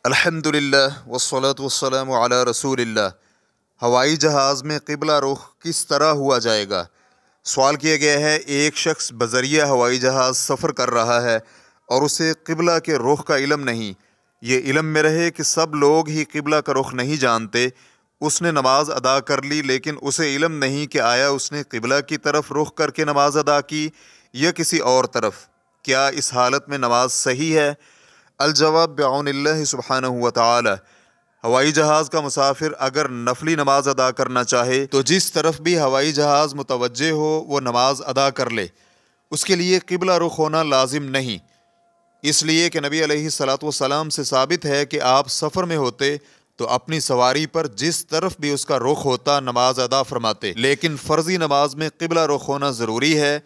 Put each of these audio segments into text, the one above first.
الحمدللہ والصلاة والسلام علی رسول اللہ۔ ہوائی جہاز میں قبلہ رخ کس طرح ہوا جائے گا؟ سوال کیا گیا ہے، ایک شخص بذریعہ ہوائی جہاز سفر کر رہا ہے اور اسے قبلہ کے رخ کا علم نہیں۔ یہ علم میں رہے کہ سب لوگ ہی قبلہ کا رخ نہیں جانتے۔ اس نے نماز ادا کر لی، لیکن اسے علم نہیں کہ آیا اس نے قبلہ کی طرف رخ کر کے نماز ادا کی یا کسی اور طرف۔ کیا اس حالت میں نماز صحیح ہے؟ الجواب بعون اللہ سبحانہ و تعالی۔ ہوائی جہاز کا مسافر اگر نفلی نماز ادا کرنا چاہے تو جس طرف بھی ہوائی جہاز متوجہ ہو وہ نماز ادا کر لے، اس کے لیے قبلہ رخ ہونا لازم نہیں، اس لیے کہ نبی علیہ الصلاۃ والسلام سے ثابت ہے کہ آپ سفر میں ہوتے تو اپنی سواری پر جس طرف بھی اس کا رخ ہوتا نماز ادا فرماتے، لیکن فرضی نماز میں قبلہ رخ ہونا ضروری ہے،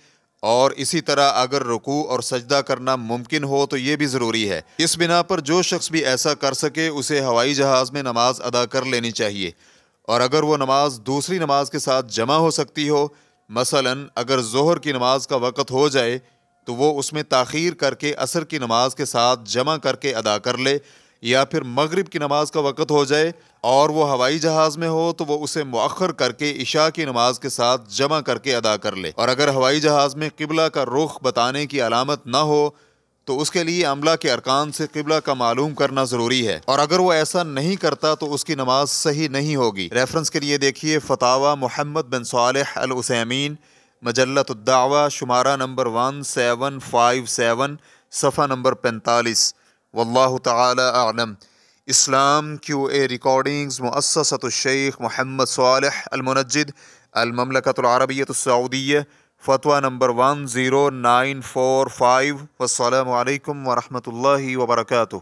اور اسی طرح اگر رکوع اور سجدہ کرنا ممکن ہو تو یہ بھی ضروری ہے۔ اس بنا پر جو شخص بھی ایسا کر سکے اسے ہوائی جہاز میں نماز ادا کر لینی چاہیے، اور اگر وہ نماز دوسری نماز کے ساتھ جمع ہو سکتی ہو، مثلا اگر ظہر کی نماز کا وقت ہو جائے تو وہ اس میں تاخیر کر کے عصر کی نماز کے ساتھ جمع کر کے ادا کر لے، یا پھر مغرب کی نماز کا وقت ہو جائے اور وہ ہوائی جہاز میں ہو تو وہ اسے مؤخر کر کے عشاء کی نماز کے ساتھ جمع کر کے ادا کر لے۔ اور اگر ہوائی جہاز میں قبلہ کا رخ بتانے کی علامت نہ ہو تو اس کے لیے عملہ کے ارکان سے قبلہ کا معلوم کرنا ضروری ہے، اور اگر وہ ایسا نہیں کرتا تو اس کی نماز صحیح نہیں ہوگی۔ ریفرنس کے لیے دیکھیے فتاوی محمد بن صالح العثیمین، مجلۃ الدعوہ، شمارہ نمبر 1757، صفحہ نمبر 45۔ واللہ تعالی اعلم۔ اسلام کیو اے ریکارڈنگز، مؤسسۃ الشیخ محمد صالح المنجد، المملکۃ العربیۃ السعودیہ، فتویٰ نمبر 10945۔ والسلام علیکم ورحمۃ اللہ وبرکاتہ۔